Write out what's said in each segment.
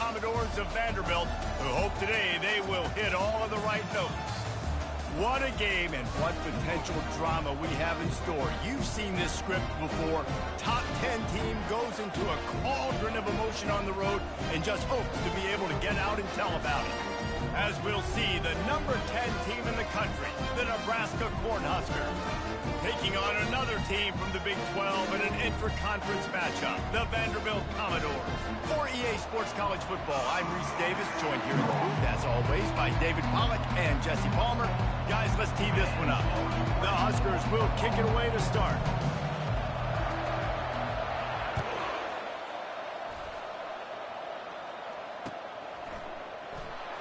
Commodores of Vanderbilt, who hope today they will hit all of the right notes. What a game and what potential drama we have in store. You've seen this script before. Top 10 team goes into a cauldron of emotion on the road and just hopes to be able to get out and tell about it. As we'll see, the number 10 team in the country, the Nebraska Cornhuskers, taking on another team from the Big 12 in an intra-conference matchup, the Vanderbilt Commodores. For EA Sports College Football, I'm Reese Davis, joined here in the booth, as always, by David Pollack and Jesse Palmer. Guys, let's tee this one up. The Huskers will kick it away to start.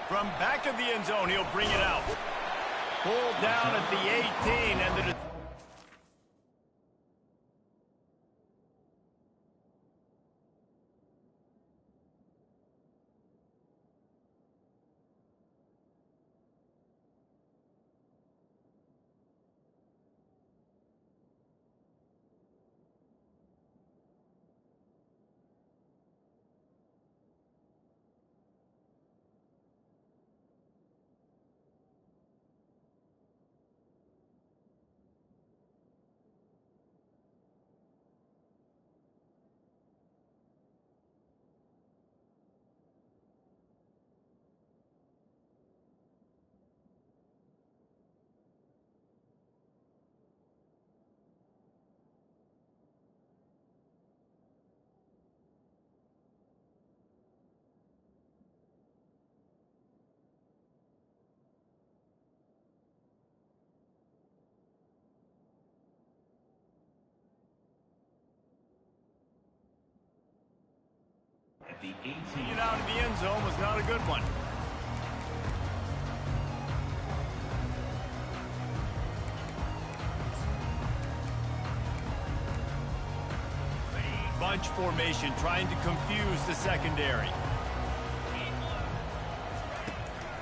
From back of the end zone, he'll bring it out. Pulled down at the 18, and the... The 18 out of the end zone was not a good one. Bunch formation trying to confuse the secondary.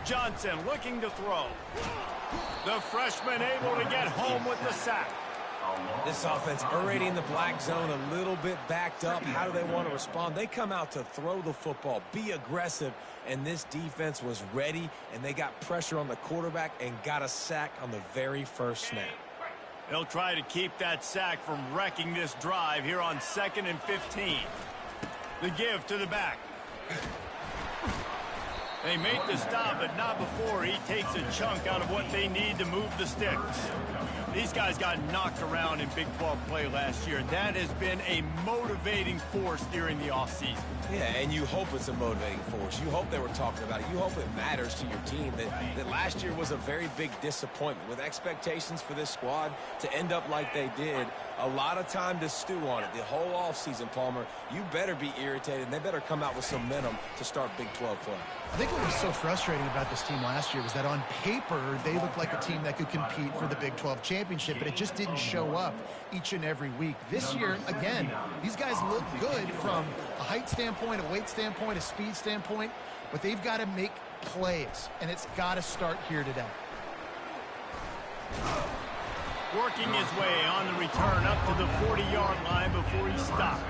Johnson looking to throw. The freshman able to get home with the sack. This offense already in the black zone, a little bit backed up. How do they want to respond? They come out to throw the football, be aggressive, and this defense was ready, and they got pressure on the quarterback and got a sack on the very first snap. They'll try to keep that sack from wrecking this drive here on 2nd and 15. The give to the back. They make the stop, but not before he takes a chunk out of what they need to move the sticks. These guys got knocked around in Big 12 play last year. That has been a motivating force during the offseason. Yeah, and you hope it's a motivating force. You hope they were talking about it. You hope it matters to your team that last year was a very big disappointment. With expectations for this squad to end up like they did, a lot of time to stew on it. The whole offseason, Palmer, you better be irritated, and they better come out with some momentum to start Big 12 play. I think what was so frustrating about this team last year was that on paper, they looked like a team that could compete for the Big 12 championship, but it just didn't show up each and every week. This year, again, these guys look good from a height standpoint, a weight standpoint, a speed standpoint, but they've got to make plays, and it's got to start here today. Working his way on the return up to the 40-yard line before he stopped.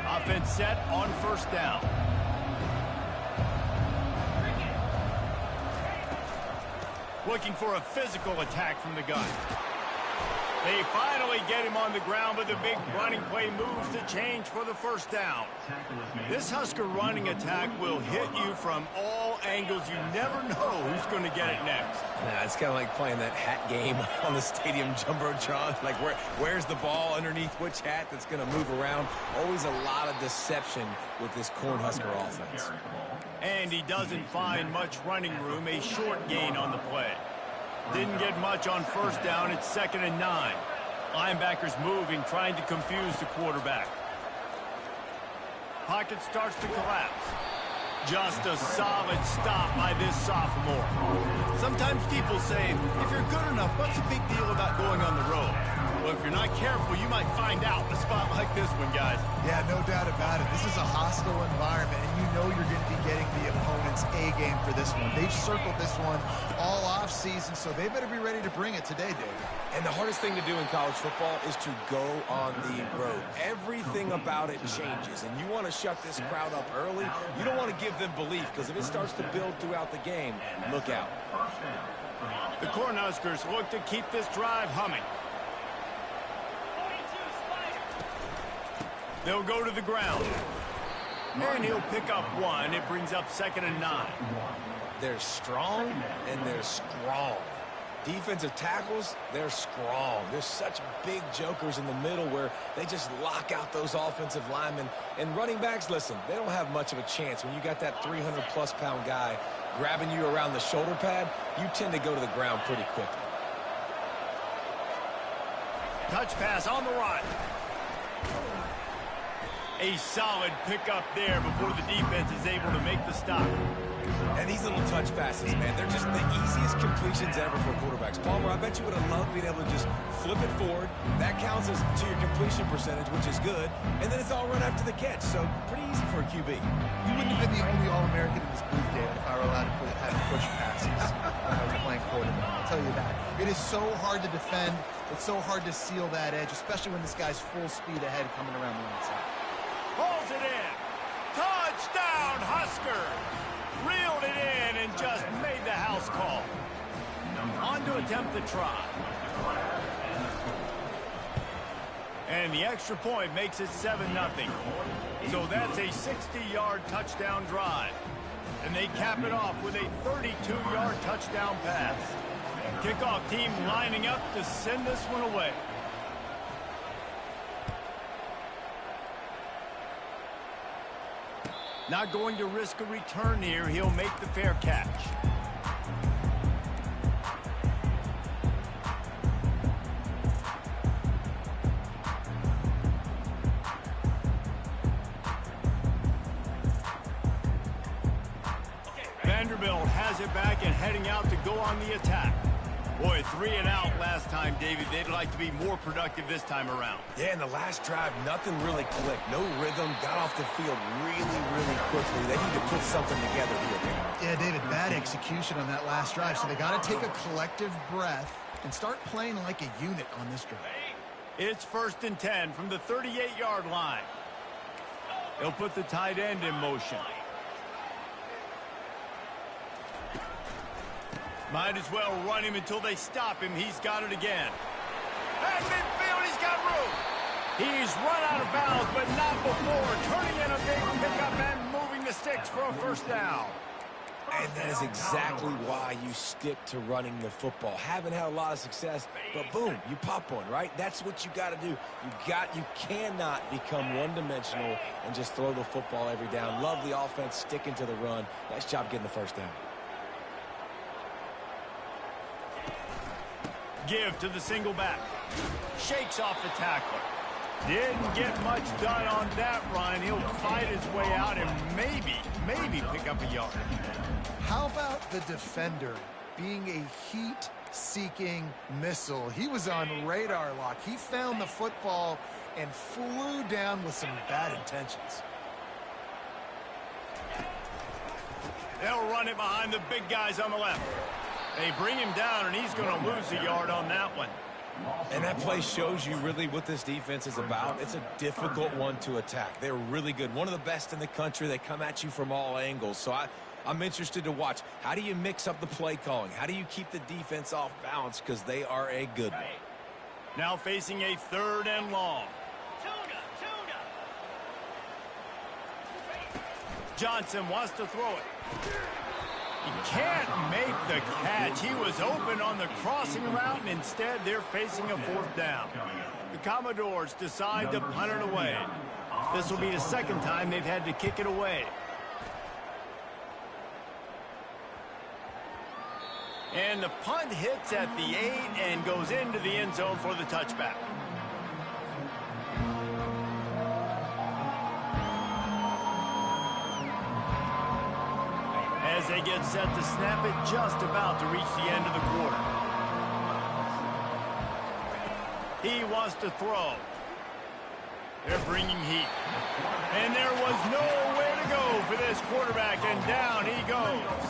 Offense set on 1st down. Looking for a physical attack from the gun. They finally get him on the ground, but the big running play moves to change for the 1st down. This Husker running attack will hit you from all angles. You never know who's going to get it next. Yeah, it's kind of like playing that hat game on the stadium jumbotron. Like, where's the ball underneath which hat that's going to move around? Always a lot of deception with this Cornhusker offense. And he doesn't find much running room, a short gain on the play. Didn't get much on 1st down. It's 2nd and 9. Linebackers moving, trying to confuse the quarterback. Pocket starts to collapse. Just a solid stop by this sophomore. Sometimes people say, if you're good enough, what's the big deal about going on the road? Well, if you're not careful, you might find out in a spot like this one, guys. Yeah, no doubt about it. This is a hostile environment, and you know you're going to be getting the opponent's A game for this one. They've circled this one all off-season, so they better be ready to bring it today, David. And the hardest thing to do in college football is to go on the road. Everything about it changes, and you want to shut this crowd up early. You don't want to give them belief, because if it starts to build throughout the game, look out. The Cornhuskers look to keep this drive humming. They'll go to the ground. And he'll pick up one. It brings up 2nd and 9. They're strong, and they're strong. Defensive tackles, they're strong. There's such big jokers in the middle where they just lock out those offensive linemen. And running backs, listen, they don't have much of a chance. When you got that 300-plus pound guy grabbing you around the shoulder pad, you tend to go to the ground pretty quickly. Touch pass on the run. A solid pickup there before the defense is able to make the stop. And these little touch passes, man, they're just the easiest completions ever for quarterbacks. Palmer, I bet you would have loved being able to just flip it forward. That counts as to your completion percentage, which is good. And then it's all run after the catch, so pretty easy for a QB. You wouldn't have been the only All-American in this booth, David, if I were allowed to have push passes when I was playing quarterback. I'll tell you that. It is so hard to defend. It's so hard to seal that edge, especially when this guy's full speed ahead coming around the inside. Pulls it in. Touchdown, Husker. Reeled it in and just made the house call. On to attempt the try. And the extra point makes it 7-0. So that's a 60-yard touchdown drive. And they cap it off with a 32-yard touchdown pass. Kickoff team lining up to send this one away. Not going to risk a return here. He'll make the fair catch. Vanderbilt has it back and heading out to go on the attack. Boy, 3 and out last time, David. They'd like to be more productive this time around. Yeah, in the last drive, nothing really clicked. No rhythm, got off the field really quickly. They need to put something together here. Yeah, David, bad execution on that last drive, so they got to take a collective breath and start playing like a unit on this drive. It's 1st and 10 from the 38-yard line. They'll put the tight end in motion. Might as well run him until they stop him. He's got it again. At midfield, he's got room. He's run out of bounds, but not before. Turning in a big pickup and moving the sticks for a 1st down. And that is exactly why you stick to running the football. Haven't had a lot of success, but boom, you pop one, right? That's what you got to do. You cannot become one-dimensional and just throw the football every down. Love the offense, sticking to the run. Nice job getting the 1st down. Give to the single back. Shakes off the tackler. Didn't get much done on that run. He'll fight his way out and maybe pick up a yard. How about the defender being a heat-seeking missile? He was on radar lock. He found the football and flew down with some bad intentions. They'll run it behind the big guys on the left. They bring him down, and he's going to lose a yard on that one. And that play shows you really what this defense is about. It's a difficult one to attack. They're really good. One of the best in the country. They come at you from all angles. So I'm interested to watch. How do you mix up the play calling? How do you keep the defense off balance? Because they are a good one. Now facing a 3rd and long. Johnson wants to throw it. He can't make the catch. He was open on the crossing route, and instead they're facing a 4th down. The Commodores decide to punt it away. This will be the 2nd time they've had to kick it away. And the punt hits at the 8 and goes into the end zone for the touchback. As they get set to snap it, just about to reach the end of the quarter. He wants to throw. They're bringing heat. And there was nowhere to go for this quarterback, and down he goes.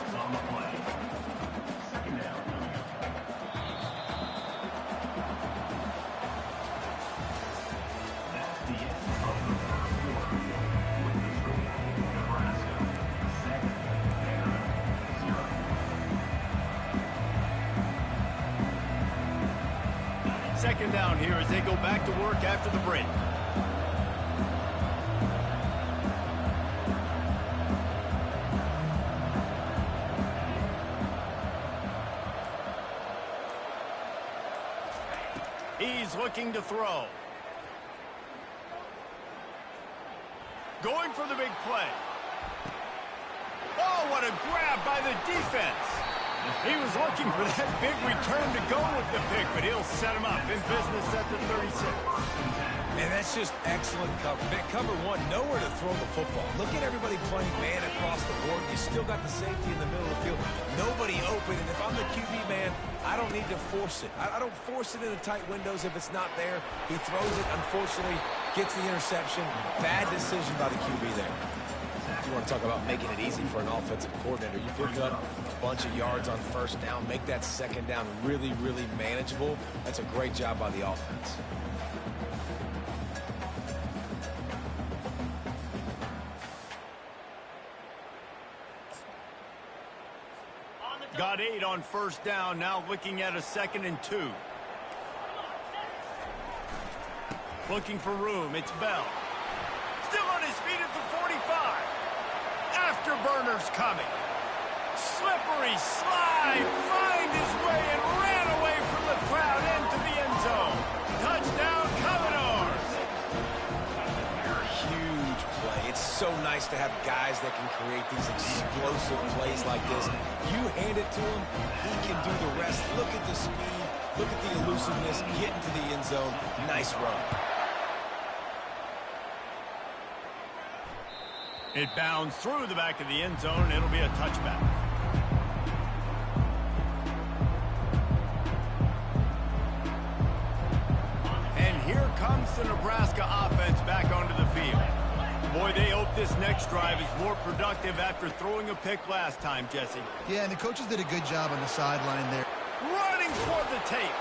Second down here as they go back to work after the break. He's looking to throw. Going for the big play. Oh, what a grab by the defense. He was looking for that big return to go with the pick, but he'll set him up in business at the 36. And that's just excellent cover. Man, cover one, nowhere to throw the football. Look at everybody playing man across the board. You still got the safety in the middle of the field. Nobody open, and if I'm the QB man, I don't need to force it. I don't force it in the tight windows if it's not there. He throws it, unfortunately, gets the interception. Bad decision by the QB there. You want to talk about making it easy for an offensive coordinator. You pick up a bunch of yards on first down, make that second down really, really manageable. That's a great job by the offense. Got 8 on first down, now looking at a 2nd and 2. Looking for room, it's Bell. Still on his feet at the 45. Afterburners coming. Slippery slide, find his way and ran away from the crowd into the end zone. Touchdown, Commodores. Huge play. It's so nice to have guys that can create these explosive plays like this. You hand it to him, he can do the rest. Look at the speed, look at the elusiveness, get into the end zone. Nice run. It bounds through the back of the end zone, and it'll be a touchback. And here comes the Nebraska offense back onto the field. Boy, they hope this next drive is more productive after throwing a pick last time, Jesse. Yeah, and the coaches did a good job on the sideline there. Running for the tape.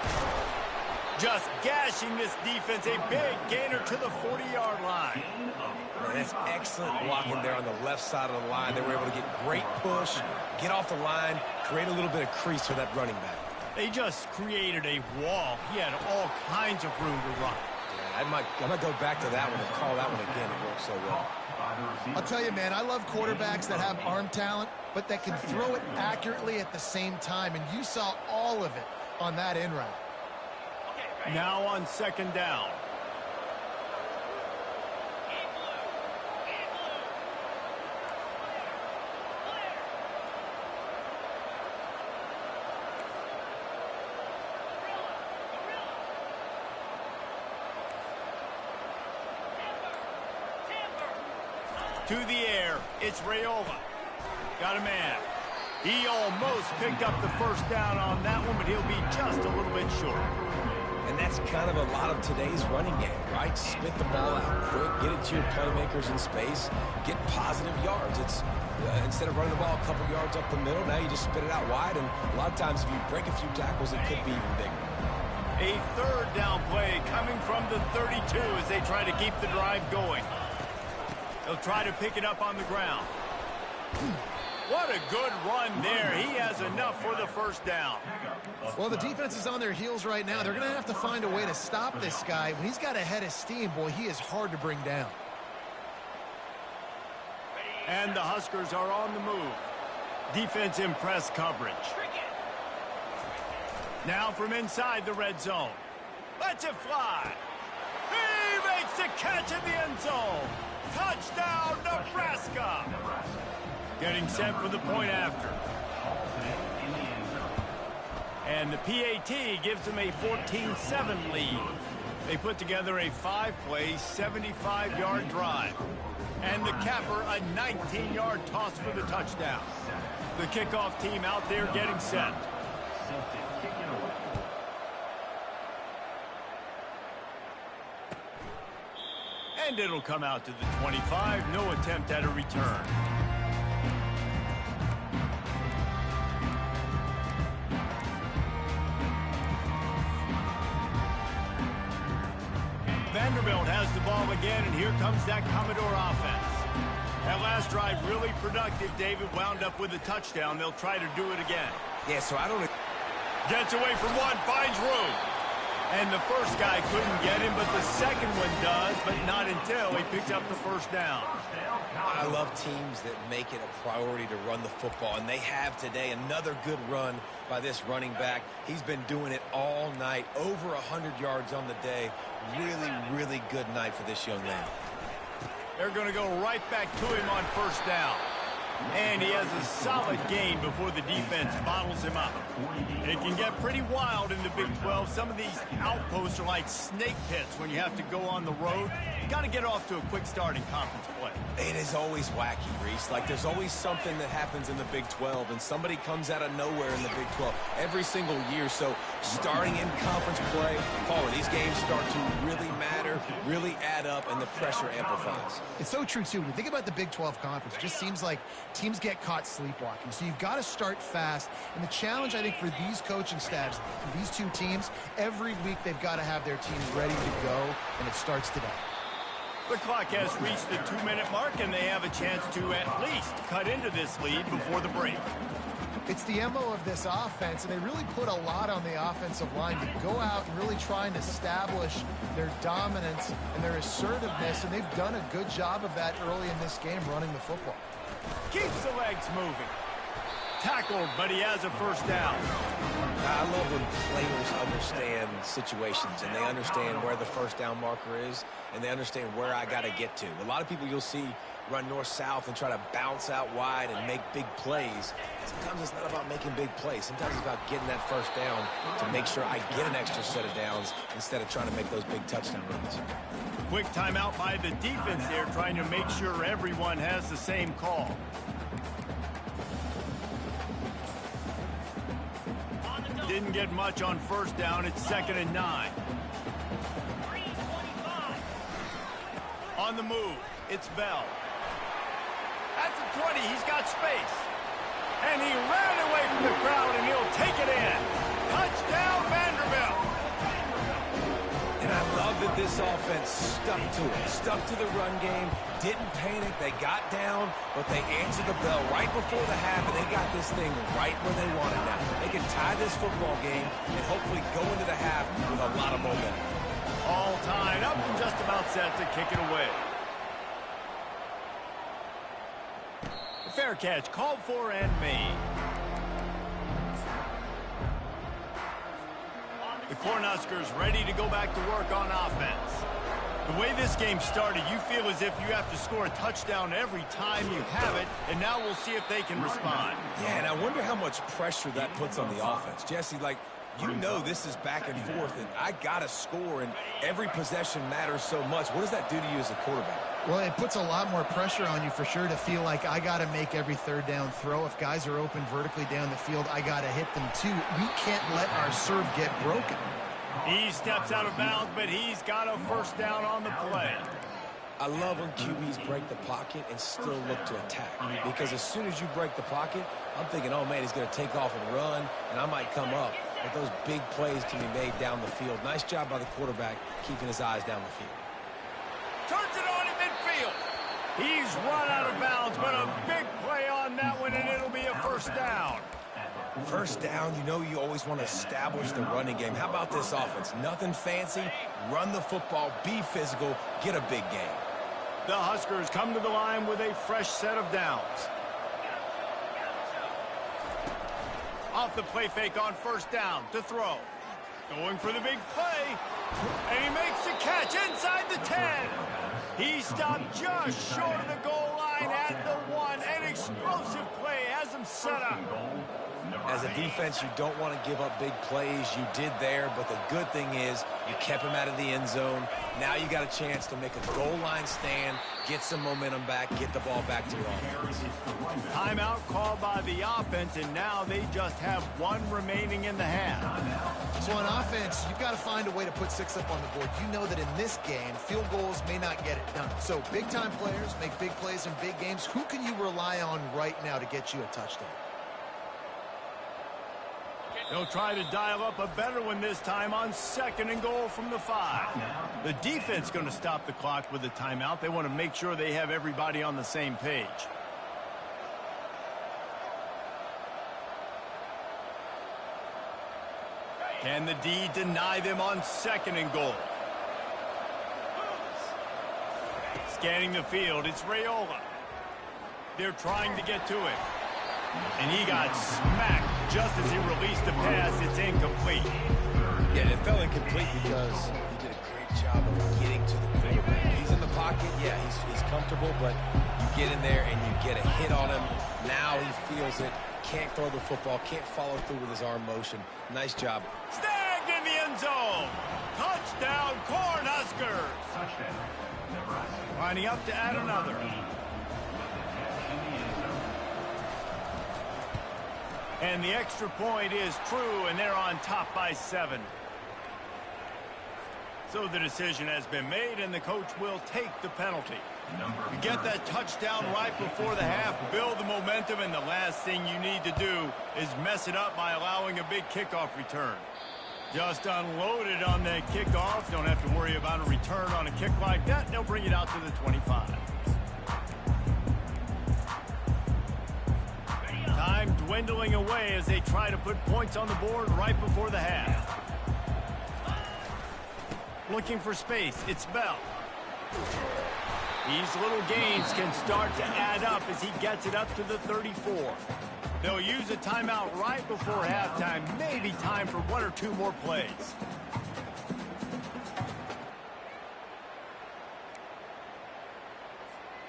Just gashing this defense, a big gainer to the 40-yard line. Man, that's excellent blocking there on the left side of the line. They were able to get great push, get off the line, create a little bit of crease for that running back. They just created a wall. He had all kinds of room to run. Yeah, I might go back to that one and call that one again. It worked so well. I'll tell you, man, I love quarterbacks that have arm talent, but that can throw it accurately at the same time, and you saw all of it on that in route. Now on second down. To the air, it's Rayola. Got a man. He almost picked up the first down on that one, but he'll be just a little bit short. And that's kind of a lot of today's running game, right? Spit the ball out quick, get it to your playmakers in space, get positive yards. It's instead of running the ball a couple yards up the middle, now you just spit it out wide, and a lot of times if you break a few tackles, it could be even bigger. A third down play coming from the 32 as they try to keep the drive going. They'll try to pick it up on the ground. What a good run there. He has enough for the first down. Well, the defense is on their heels right now. They're going to have to find a way to stop this guy. When he's got a head of steam, boy, he is hard to bring down. And the Huskers are on the move. Defense in press coverage. Now from inside the red zone. Lets it fly. He makes the catch in the end zone. Touchdown, Nebraska. Getting set for the point after. And the PAT gives them a 14-7 lead. They put together a 5-play, 75-yard drive. And the capper, a 19-yard toss for the touchdown. The kickoff team out there getting set. And And it'll come out to the 25. No attempt at a return. Vanderbilt has the ball again, and here comes that Commodore offense. That last drive really productive. David wound up with a touchdown. They'll try to do it again. Yeah, so I don't... Gets away from one, finds room. And the first guy couldn't get him, but the second one does, but not until he picks up the first down. I love teams that make it a priority to run the football, and they have today. Another good run by this running back. He's been doing it all night, over 100 yards on the day. Really, really good night for this young man. They're going to go right back to him on first down. And he has a solid gain before the defense bottles him up. It can get pretty wild in the Big 12. Some of these outposts are like snake pits when you have to go on the road. You got to get off to a quick start in conference play. It is always wacky, Reese. Like, there's always something that happens in the Big 12, and somebody comes out of nowhere in the Big 12 every single year. So starting in conference play, these games start to really matter, really add up, and the pressure amplifies. It's so true, too. When you think about the Big 12 conference, it just seems like teams get caught sleepwalking. So you've got to start fast. And the challenge, I think, for these coaching staffs, these two teams, every week they've got to have their teams ready to go, and it starts today. The clock has reached the 2-minute mark, and they have a chance to at least cut into this lead before the break. It's the MO of this offense, and they really put a lot on the offensive line to go out and really try and establish their dominance and their assertiveness, and they've done a good job of that early in this game running the football. Keeps the legs moving. Tackled, but he has a first down. I love when players understand situations and they understand where the first down marker is and they understand where I got to get to. A lot of people you'll see run north-south and try to bounce out wide and make big plays. Sometimes it's not about making big plays. Sometimes it's about getting that first down to make sure I get an extra set of downs instead of trying to make those big touchdown runs. Quick timeout by the defense there, trying to make sure everyone has the same call. Didn't get much on first down. It's 2nd and 9. On the move, it's Bell. At the 20, he's got space. And he ran away from the crowd, and he'll take it in. Touchdown, Vanderbilt. And I love that this offense stuck to it, stuck to the run game, didn't panic, they got down, but they answered the bell right before the half, and they got this thing right where they want it now. They can tie this football game and hopefully go into the half with a lot of momentum. All tied up and just about set to kick it away. Fair catch, called for and made. The Cornhuskers ready to go back to work on offense. The way this game started, you feel as if you have to score a touchdown every time you have it, and now we'll see if they can respond. Yeah, and I wonder how much pressure that puts on the offense. Jesse, like, you know this is back and forth, and I got to score, and every possession matters so much. What does that do to you as a quarterback? Well, it puts a lot more pressure on you for sure to feel like I got to make every third down throw. If guys are open vertically down the field, I got to hit them too. We can't let our serve get broken. He steps out of bounds, but he's got a first down on the play. I love when QBs break the pocket and still look to attack. Because as soon as you break the pocket, I'm thinking, oh, man, he's going to take off and run, and I might come up. But those big plays can be made down the field. Nice job by the quarterback keeping his eyes down the field. Turns it on in midfield. He's run out of bounds, but a big play on that one, and it'll be a first down. First down, you know you always want to establish the running game. How about this offense? Nothing fancy. Run the football, be physical, get a big gain. The Huskers come to the line with a fresh set of downs. Off the play fake on first down to throw. Going for the big play. And he makes the catch inside the 10. He stopped just short of the goal line at the 1. An explosive play has him set up. As a defense, you don't want to give up big plays. You did there, but the good thing is you kept him out of the end zone. Now you got a chance to make a goal line stand, get some momentum back, get the ball back to your offense. Timeout called by the offense, and now they just have one remaining in the half. So on offense, you've got to find a way to put 6 up on the board. You know that in this game, field goals may not get it done. So big-time players make big plays in big games. Who can you rely on right now to get you a touchdown? They'll try to dial up a better one this time on 2nd and goal from the 5. The defense going to stop the clock with a timeout. They want to make sure they have everybody on the same page. Can the D deny them on 2nd and goal? Scanning the field, it's Raiola. They're trying to get to it. And he got smacked just as he released the pass. It's incomplete. Yeah, it fell incomplete because he did a great job of getting to the quarterback. He's in the pocket. Yeah, he's comfortable, but you get in there and you get a hit on him. Now he feels it. Can't throw the football. Can't follow through with his arm motion. Nice job. Snagged in the end zone. Touchdown, Cornhuskers. Lining up to add another. And the extra point is true, and they're on top by 7. So the decision has been made, and the coach will take the penalty. You get that touchdown right before the half, build the momentum, and the last thing you need to do is mess it up by allowing a big kickoff return. Just unloaded on that kickoff. Don't have to worry about a return on a kick like that. They'll bring it out to the 25. Time dwindling away as they try to put points on the board right before the half. Looking for space, it's Bell. These little gains can start to add up as he gets it up to the 34. They'll use a timeout right before halftime, maybe time for 1 or 2 more plays.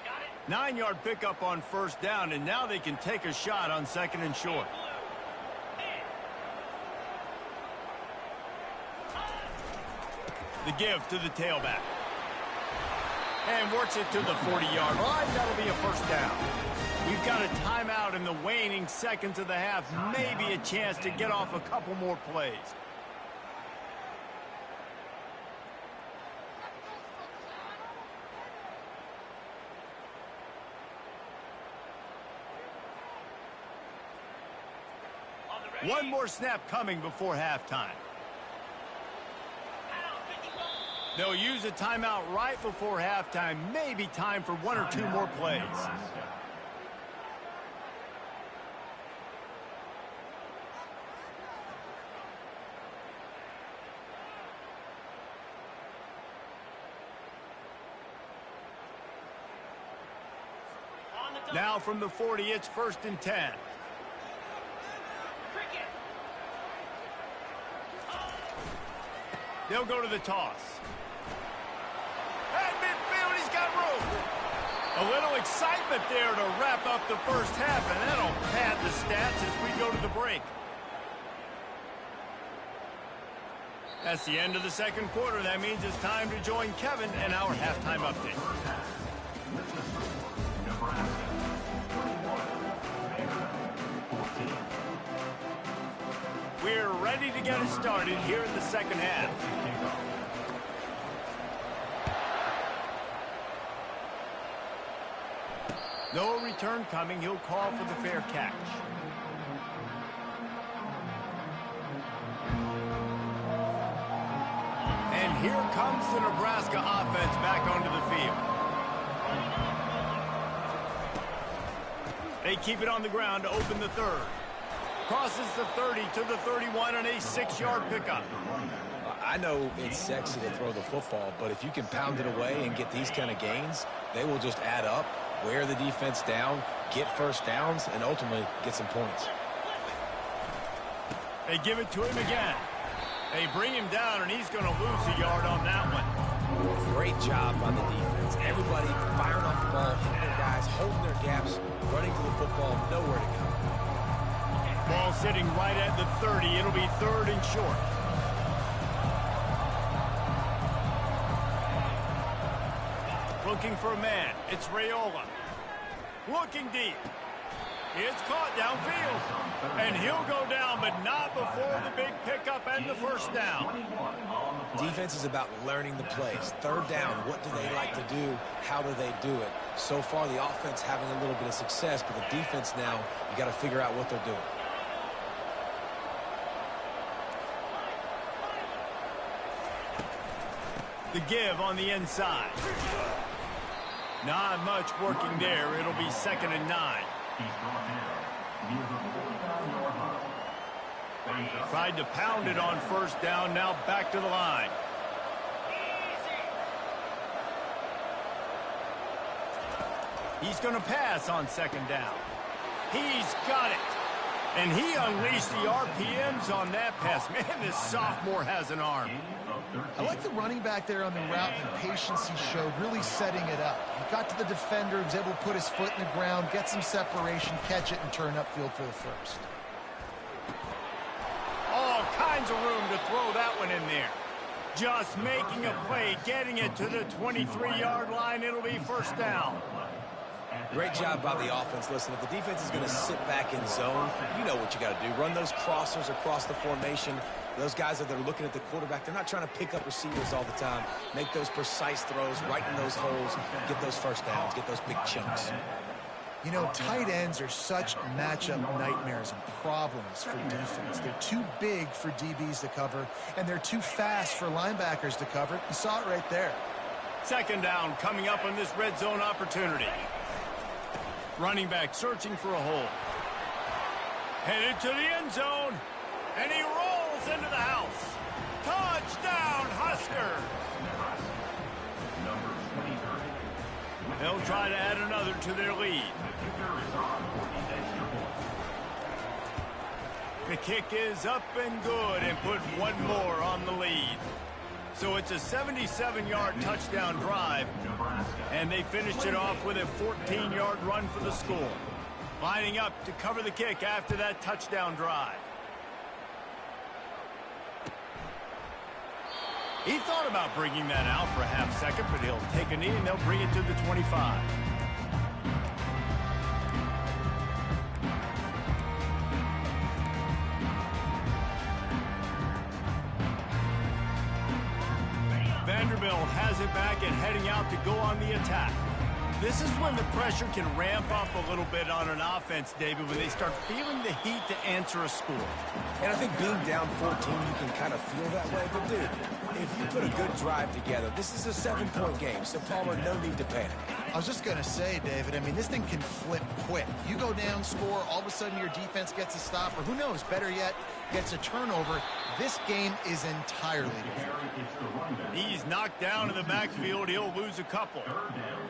Got it. 9-yard pickup on 1st down, and now they can take a shot on 2nd and short. The give to the tailback. And works it to the 40-yard line. That'll be a 1st down. We've got a timeout in the waning seconds of the half. Maybe a chance to get off a couple more plays. One more snap coming before halftime. They'll use a timeout right before halftime. Maybe time for 1 or 2 more plays. Now from the 40, it's 1st and 10. They'll go to the toss. At midfield, he's got room. A little excitement there to wrap up the 1st half, and that'll pad the stats as we go to the break. That's the end of the 2nd quarter. That means it's time to join Kevin and our halftime update. We're ready to get it started here in the 2nd half. No return coming. He'll call for the fair catch. And here comes the Nebraska offense back onto the field. They keep it on the ground to open the 3rd. Crosses the 30 to the 31 and a 6-yard pickup. I know it's sexy to throw the football, but if you can pound it away and get these kind of gains, they will just add up, wear the defense down, get 1st downs, and ultimately get some points. They give it to him again. They bring him down, and he's going to lose a yard on that one. Great job by the defense. Everybody firing off the ball, hitting their guys, holding their gaps, running to the football, nowhere to go. Ball sitting right at the 30. It'll be 3rd and short. Looking for a man. It's Raiola. Looking deep. It's caught downfield. And he'll go down, but not before the big pickup and the first down. Defense is about learning the plays. 3rd down, what do they like to do? How do they do it? So far, the offense having a little bit of success, but the defense now, you got to figure out what they're doing. The give on the inside. Not much working there. It'll be 2nd and 9. Tried to pound it on 1st down. Now back to the line. He's going to pass on 2nd down. He's got it. And he unleashed the RPMs on that pass. Man, this sophomore has an arm. I like the running back there on the route and the patience he showed, really setting it up. He got to the defender, was able to put his foot in the ground, get some separation, catch it, and turn upfield for the first. All kinds of room to throw that one in there. Just making a play, getting it to the 23-yard line. It'll be 1st down. Great job by the offense. Listen, if the defense is going to sit back in zone, you know what you got to do. Run those crossers across the formation. Those guys that are looking at the quarterback, they're not trying to pick up receivers all the time. Make those precise throws right in those holes. Get those 1st downs. Get those big chunks. You know, tight ends are such matchup nightmares and problems for defense. They're too big for DBs to cover, and they're too fast for linebackers to cover. You saw it right there. 2nd down coming up on this red zone opportunity. Running back searching for a hole. Headed to the end zone. And he rolls into the house. Touchdown, Huskers! They'll try to add another to their lead. The kick is up and good and put one more on the lead. So it's a 77-yard touchdown drive, and they finished it off with a 14-yard run for the score. Lining up to cover the kick after that touchdown drive. He thought about bringing that out for a half second, but he'll take a knee and they'll bring it to the 25. Vanderbilt has it back and heading out to go on the attack. This is when the pressure can ramp up a little bit on an offense, David, when they start feeling the heat to answer a score. And I think being down 14, you can kind of feel that way. But, dude, if you put a good drive together, this is a 7-point game, so Palmer, no need to panic. I was just going to say, David, I mean, this thing can flip quick. You go down, score, all of a sudden your defense gets a stop, or who knows, better yet, gets a turnover. This game is entirely different. He's knocked down in the backfield. He'll lose a couple.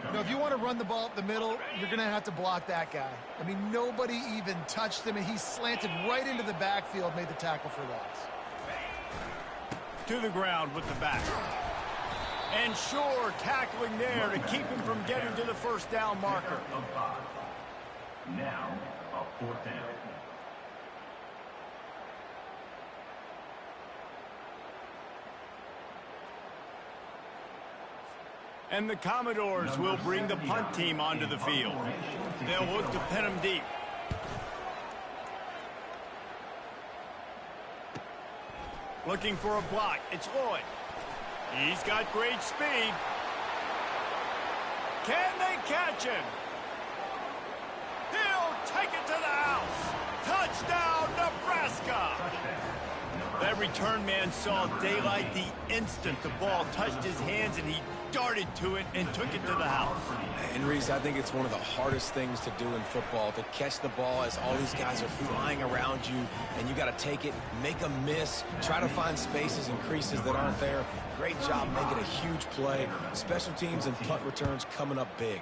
You know, if you want to run the ball up the middle, you're going to have to block that guy. I mean, nobody even touched him, and he slanted right into the backfield, made the tackle for loss. To the ground with the back. And sure, tackling there to keep him from getting to the 1st down marker. Now, a 4th down. And the Commodores will bring the punt team onto the field. They'll look to pin him deep. Looking for a block. It's Lloyd. He's got great speed. Can they catch him? He'll take it to the house. Touchdown, Nebraska. That return man saw daylight the instant the ball touched his hands, and he darted to it and took it to the house. And Reese, I think it's one of the hardest things to do in football, to catch the ball as all these guys are flying around you, and you got to take it, make a miss, try to find spaces and creases that aren't there. Great job making a huge play. Special teams and punt returns coming up big.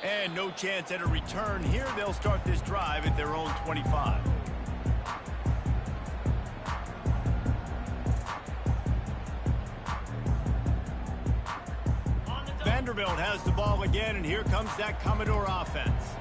And no chance at a return here. They'll start this drive at their own 25. Vanderbilt has the ball again, and here comes that Commodore offense.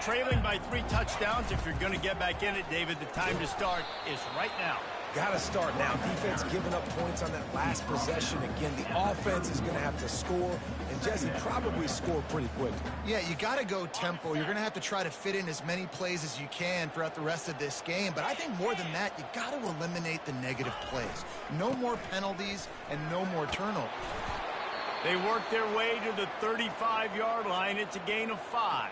Trailing by 3 touchdowns. If you're going to get back in it, David, the time to start is right now. Got to start now. Defense giving up points on that last possession. Again, the offense is going to have to score, and Jesse probably score pretty quick. Yeah, you got to go tempo. You're going to have to try to fit in as many plays as you can throughout the rest of this game. But I think more than that, you got to eliminate the negative plays. No more penalties and no more turnovers. They work their way to the 35-yard line. It's a gain of 5.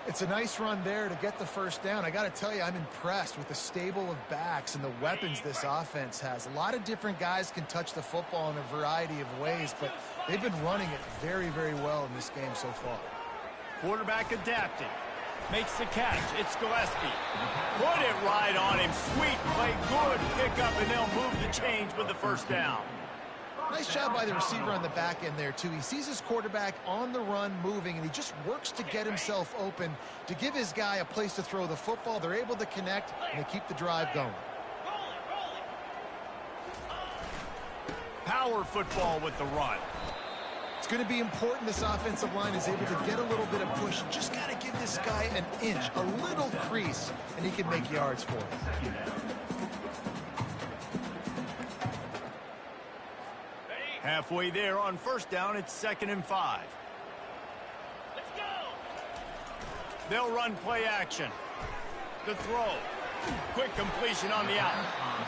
It's a nice run there to get the first down. I got to tell you, I'm impressed with the stable of backs and the weapons this offense has. A lot of different guys can touch the football in a variety of ways, but they've been running it very, very well in this game so far. Quarterback adapted. Makes the catch. It's Gillespie. Put it right on him. Sweet play. Good pickup, and they'll move the chains with the first down. Nice job by the receiver on the back end there, too. He sees his quarterback on the run moving, and he just works to get himself open to give his guy a place to throw the football. They're able to connect, and they keep the drive going. Power football with the run. It's going to be important this offensive line is able to get a little bit of push. Just got to give this guy an inch, a little crease, and he can make yards for it. Halfway there on first down, it's 2nd and 5. Let's go. They'll run play action. The throw. Quick completion on the out.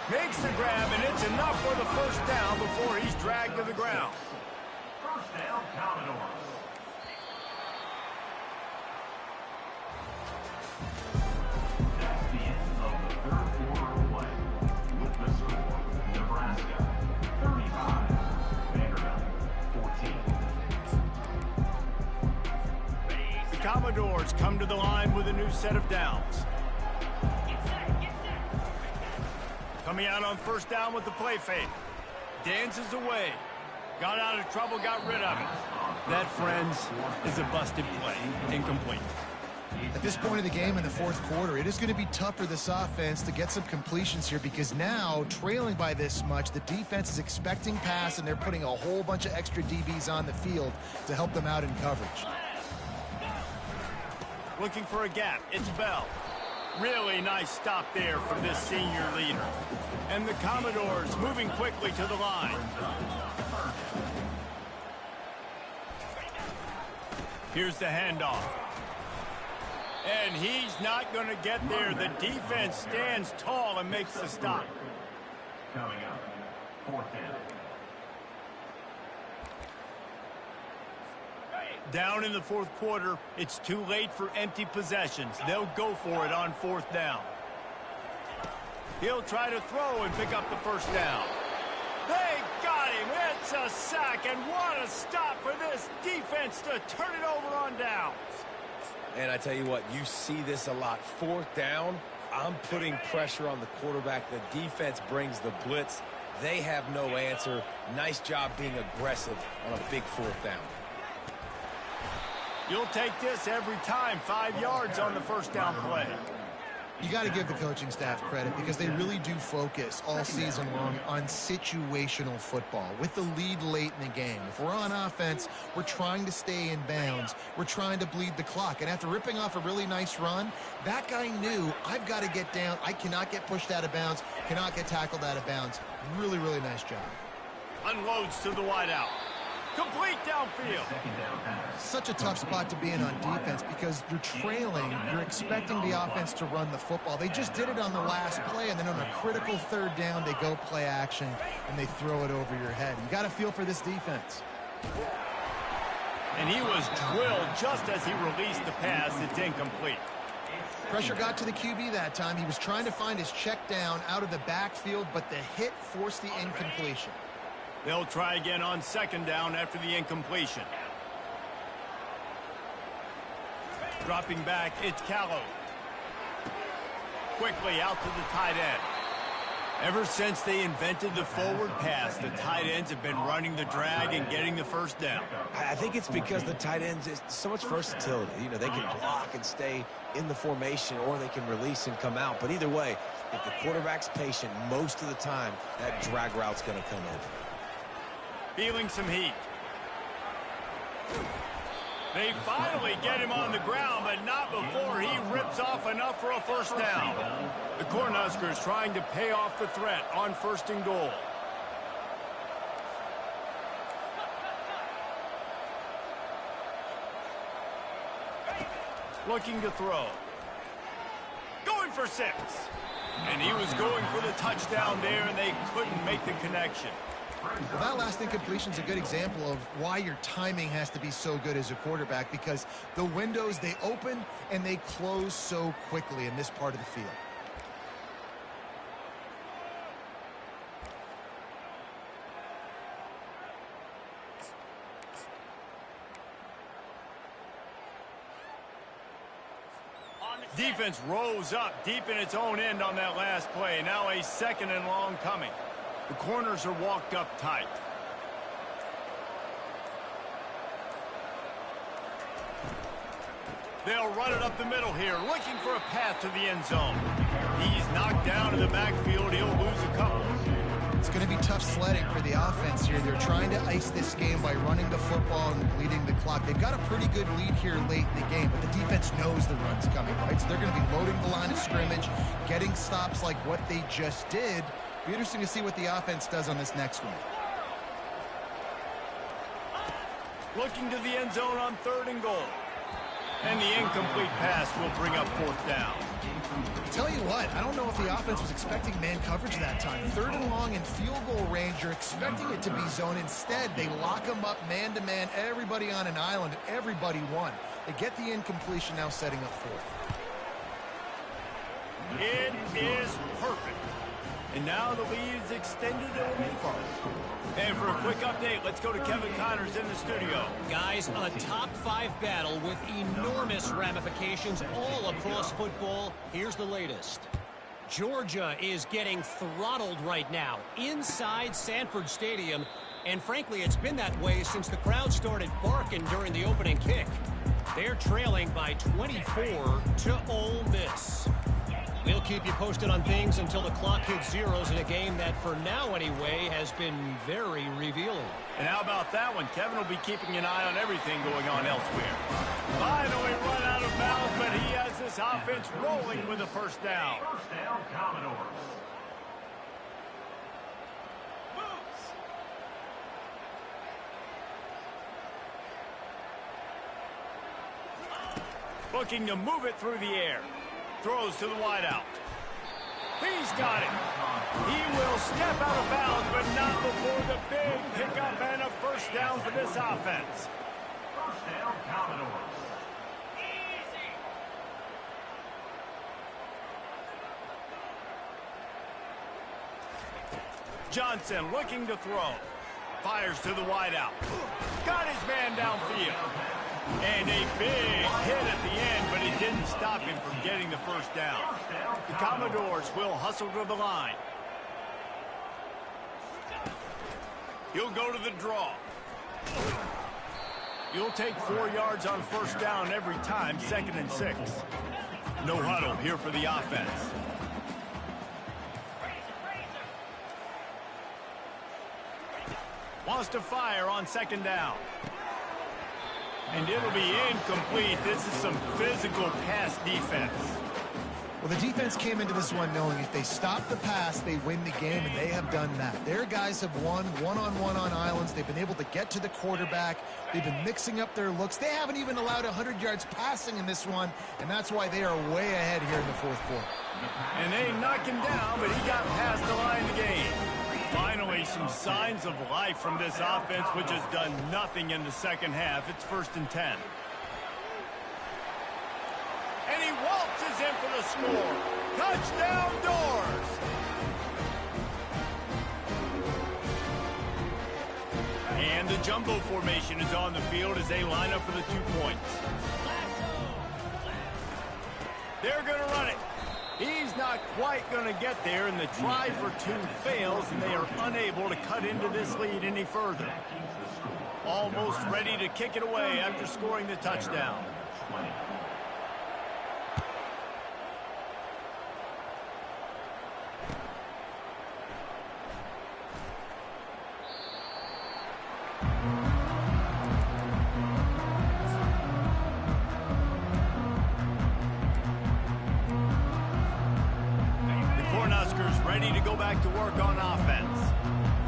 Makes the grab, and it's enough for the first down before he's dragged to the ground. First down, Commodores. That's the end of the third quarter of play. With the score, Nebraska 35. The Commodores come to the line with a new set of downs. Coming out on first down with the play fake. Dances away. Got out of trouble, got rid of it. That, friends, is a busted play. Incomplete. At this point of the game in the fourth quarter, it is going to be tough for this offense to get some completions here because now, trailing by this much, the defense is expecting pass, and they're putting a whole bunch of extra DBs on the field to help them out in coverage. Looking for a gap. It's Bell. Really nice stop there from this senior leader. And the Commodores moving quickly to the line. Here's the handoff. And he's not going to get there. The defense stands tall and makes the stop. Coming up, 4th down. Down in the fourth quarter, it's too late for empty possessions. They'll go for it on 4th down. He'll try to throw and pick up the first down. They got him. It's a sack, and what a stop for this defense to turn it over on downs. And I tell you what, you see this a lot. 4th down, I'm putting pressure on the quarterback. The defense brings the blitz. They have no answer. Nice job being aggressive on a big 4th down. You'll take this every time. 5 yards on the first down play. You got to give the coaching staff credit because they really do focus all season long on situational football with the lead late in the game. If we're on offense, we're trying to stay in bounds. We're trying to bleed the clock. And after ripping off a really nice run, that guy knew, I've got to get down. I cannot get pushed out of bounds, cannot get tackled out of bounds. Really, really nice job. Unloads to the wideout. Complete downfield. Such a tough spot to be in on defense because you're trailing. You're expecting the offense to run the football. They just did it on the last play, and then on a critical 3rd down, they go play action, and they throw it over your head. You got to feel for this defense. And he was drilled just as he released the pass. It's incomplete. Pressure got to the QB that time. He was trying to find his check down out of the backfield, but the hit forced the incompletion. They'll try again on 2nd down after the incompletion. Dropping back, it's Callow. Quickly out to the tight end. Ever since they invented the forward pass, the tight ends have been running the drag and getting the first down. I think it's because the tight ends is so much versatility. You know, they can block and stay in the formation, or they can release and come out. But either way, if the quarterback's patient, most of the time, that drag route's going to come in. Feeling some heat. They finally get him on the ground, but not before he rips off enough for a first down. The Cornhuskers trying to pay off the threat on 1st and goal. Looking to throw. Going for 6. And he was going for the touchdown there, and they couldn't make the connection. Well, that last incompletion is a good example of why your timing has to be so good as a quarterback, because the windows, they open and they close so quickly in this part of the field. Defense rose up deep in its own end on that last play. Now a 2nd and long coming. The corners are walked up tight. They'll run it up the middle here, looking for a path to the end zone. He's knocked down in the backfield. He'll lose a couple. It's going to be tough sledding for the offense here. They're trying to ice this game by running the football and bleeding the clock. They've got a pretty good lead here late in the game, but the defense knows the run's coming, right? So they're going to be loading the line of scrimmage, getting stops like what they just did. Be interesting to see what the offense does on this next one. Looking to the end zone on 3rd and goal. And the incomplete pass will bring up 4th down. Tell you what, I don't know if the offense was expecting man coverage that time. 3rd and long in field goal range, you're expecting it to be zone. Instead, they lock them up man-to-man, everybody on an island, everybody won. They get the incompletion, now setting up 4th. It is perfect. And now the lead is extended a little further. And for a quick update, let's go to Kevin Connors in the studio. Guys, a top 5 battle with enormous ramifications all across football. Here's the latest. Georgia is getting throttled right now inside Sanford Stadium. And frankly, it's been that way since the crowd started barking during the opening kick. They're trailing by 24 to Ole Miss. We'll keep you posted on things until the clock hits zeros in a game that, for now anyway, has been very revealing. And how about that one? Kevin will be keeping an eye on everything going on elsewhere. Finally run out of bounds, but he has this offense rolling with a first down. First down, Commodores. Looking to move it through the air. Throws to the wideout. He's got it. He will step out of bounds, but not before the big pickup and a first down for this offense. First down, Commodores. Johnson looking to throw. Fires to the wideout. Got his man downfield. And a big hit at the end, but it didn't stop him from getting the first down. The Commodores will hustle to the line. He'll go to the draw. You'll take 4 yards on first down every time, 2nd and 6. No huddle here for the offense. Wants to fire on 2nd down. And it'll be incomplete. This is some physical pass defense. Well, the defense came into this one knowing if they stop the pass, they win the game, and they have done that. Their guys have won one-on-one on islands. They've been able to get to the quarterback. They've been mixing up their looks. They haven't even allowed 100 yards passing in this one, and that's why they are way ahead here in the 4th quarter. And they knock him down, but he got past the line of the game. Finally, some signs of life from this offense, which has done nothing in the second half. It's 1st and 10. And he waltzes in for the score. Touchdown, Doors! And the jumbo formation is on the field as they line up for the 2 points. They're going to run it. He's not quite going to get there, and the try for 2 fails, and they are unable to cut into this lead any further. Almost ready to kick it away after scoring the touchdown. ready to go back to work on offense.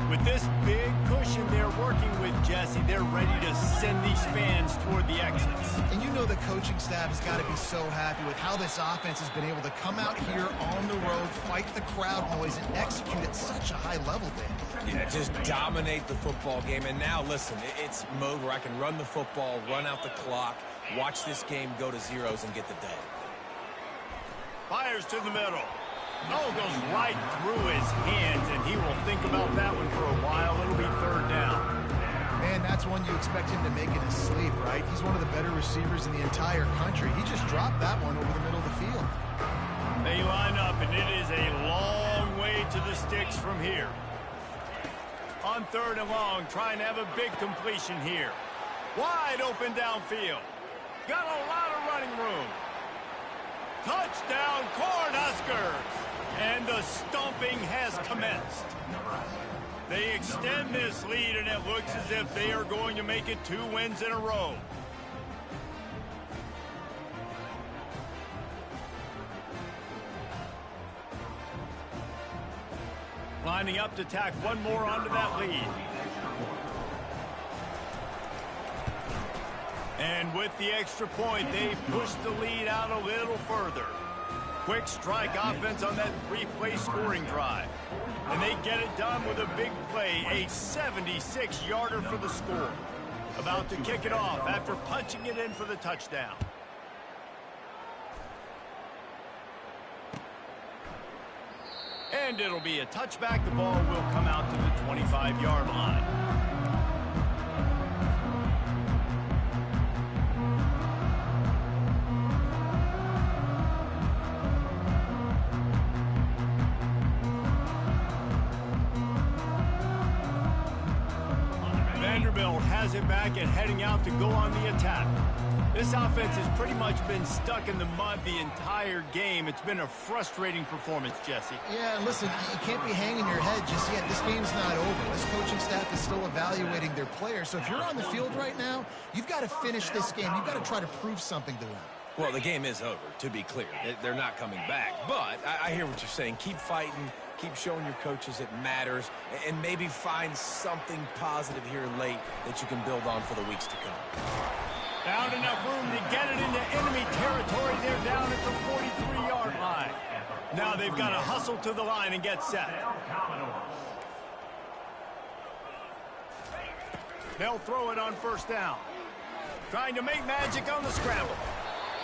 With this big cushion they're working with, Jesse, they're ready to send these fans toward the exits. And you know the coaching staff has got to be so happy with how this offense has been able to come out here on the road, fight the crowd noise, and execute at such a high level, Ben. Yeah, just dominate the football game. And now, listen, it's mode where I can run the football, run out the clock, watch this game go to zeros and get the dub. Fires to the middle. Oh, goes right through his hands, and he will think about that one for a while. It'll be third down. Man, that's one you expect him to make in his sleep, right? He's one of the better receivers in the entire country. He just dropped that one over the middle of the field. They line up, and it is a long way to the sticks from here. On third and long, trying to have a big completion here. Wide open downfield. Got a lot of running room. Touchdown, Cornhuskers! And the stomping has commenced. They extend this lead, and it looks as if they are going to make it 2 wins in a row. Lining up to tack one more onto that lead. And with the extra point, they push the lead out a little further. Quick strike offense on that 3-play scoring drive. And they get it done with a big play, a 76-yarder for the score. About to kick it off after punching it in for the touchdown. And it'll be a touchback. The ball will come out to the 25-yard line. Has it back and heading out to go on the attack. This offense has pretty much been stuck in the mud the entire game. It's been a frustrating performance, Jesse. Yeah, listen, you can't be hanging your head just yet. This game's not over. This coaching staff is still evaluating their players. So if you're on the field right now, you've got to finish this game. You've got to try to prove something to them. Well, the game is over, to be clear. They're not coming back. But I hear what you're saying. Keep fighting. Keep showing your coaches it matters, and maybe find something positive here late that you can build on for the weeks to come. Found enough room to get it into enemy territory. They're down at the 43-yard line. Now they've got to hustle to the line and get set. They'll throw it on first down. Trying to make magic on the scramble.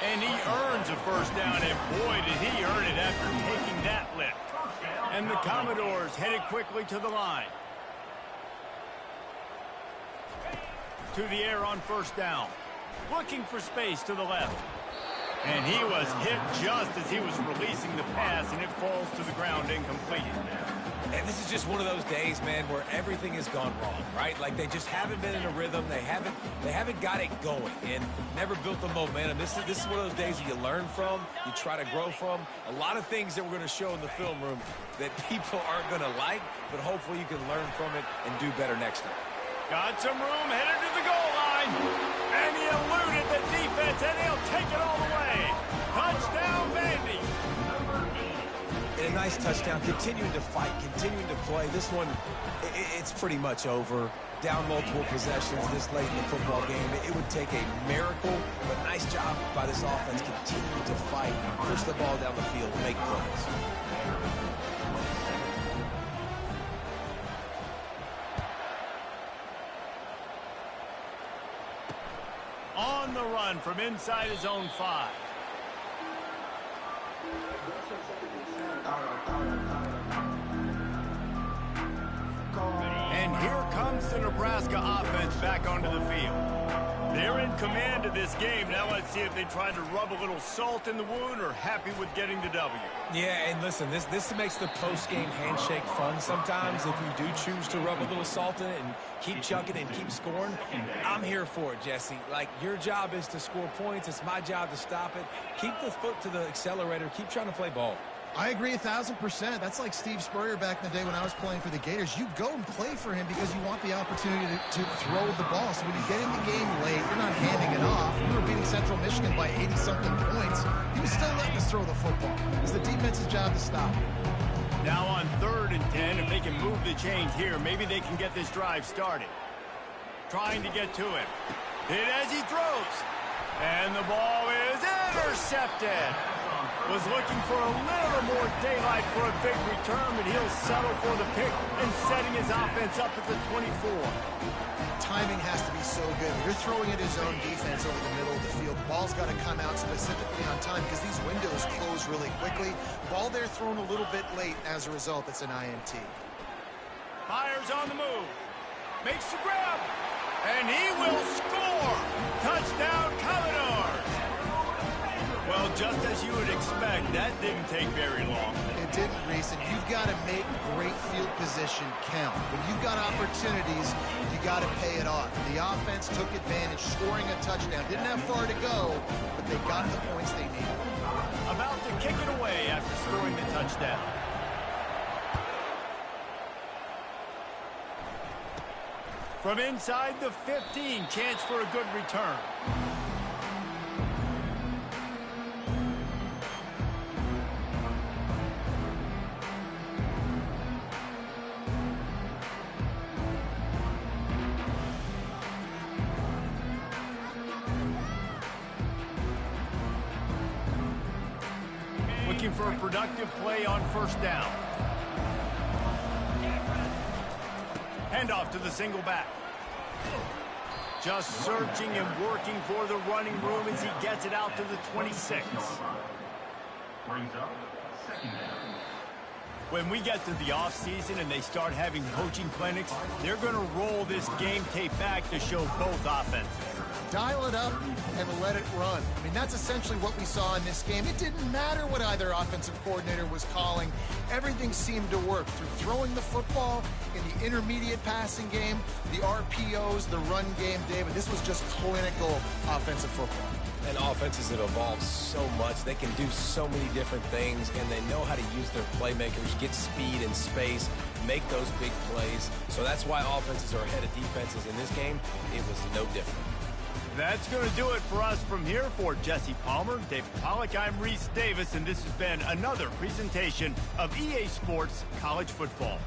And he earns a first down, and boy, did he earn it after taking that lift. And the Commodores headed quickly to the line. To the air on first down. Looking for space to the left. And he was hit just as he was releasing the pass, and it falls to the ground incomplete. And this is just one of those days, man, where everything has gone wrong, right? Like they just haven't been in a rhythm. They haven't got it going and never built the momentum. This is one of those days that you learn from, you try to grow from. A lot of things that we're going to show in the film room that people aren't going to like, but hopefully you can learn from it and do better next time. Got some room, headed to the goal line. And he eluded the defense, and he'll take it all the way. Touchdown, Vandy. And a nice touchdown, continuing to fight, continuing to play. This one, it's pretty much over. Down multiple possessions this late in the football game. It would take a miracle, but nice job by this offense continuing to fight, push the ball down the field, make plays. On the run from inside his own 5. And here comes the Nebraska offense back onto the field. They're in command of this game. Now let's see if they try to rub a little salt in the wound or happy with getting the W. Yeah, and listen, this makes the post-game handshake fun sometimes. If you do choose to rub a little salt in it and keep chucking and keep scoring, I'm here for it, Jesse. Like, your job is to score points. It's my job to stop it. Keep the foot to the accelerator. Keep trying to play ball. I agree 1,000%. That's like Steve Spurrier back in the day when I was playing for the Gators. You go and play for him because you want the opportunity to throw the ball. So when you get in the game late, you're not handing it off. We were beating Central Michigan by 80-something points. He was still letting us throw the football. It's the defense's job to stop it. Now on 3rd and 10, if they can move the chains here, maybe they can get this drive started. Trying to get to him. Hit as he throws. And the ball is intercepted. Was looking for a little more daylight for a big return, but he'll settle for the pick and setting his offense up at the 24. Timing has to be so good. You're throwing at his own defense over the middle of the field. Ball's got to come out specifically on time because these windows close really quickly. Ball there thrown a little bit late. As a result, it's an INT. Fires on the move. Makes the grab. And he will score. Touchdown, Commodores. Well, just as you would expect, that didn't take very long. It didn't, Reese, and you've got to make great field position count. When you've got opportunities, you got to pay it off. The offense took advantage, scoring a touchdown. Didn't have far to go, but they got the points they needed. About to kick it away after scoring the touchdown. From inside the 15, chance for a good return. Looking for a productive play on 1st down. Handoff to the single back. Just searching and working for the running room as he gets it out to the 26. Brings up 2nd down. When we get to the offseason and they start having coaching clinics, they're going to roll this game tape back to show both offenses. Dial it up and let it run. I mean, that's essentially what we saw in this game. It didn't matter what either offensive coordinator was calling. Everything seemed to work through throwing the football in the intermediate passing game, the RPOs, the run game, David. This was just clinical offensive football. And offenses that evolve so much, they can do so many different things, and they know how to use their playmakers, get speed and space, make those big plays. So that's why offenses are ahead of defenses in this game. It was no different. That's going to do it for us from here. For Jesse Palmer, David Pollack, I'm Reese Davis, and this has been another presentation of EA Sports College Football.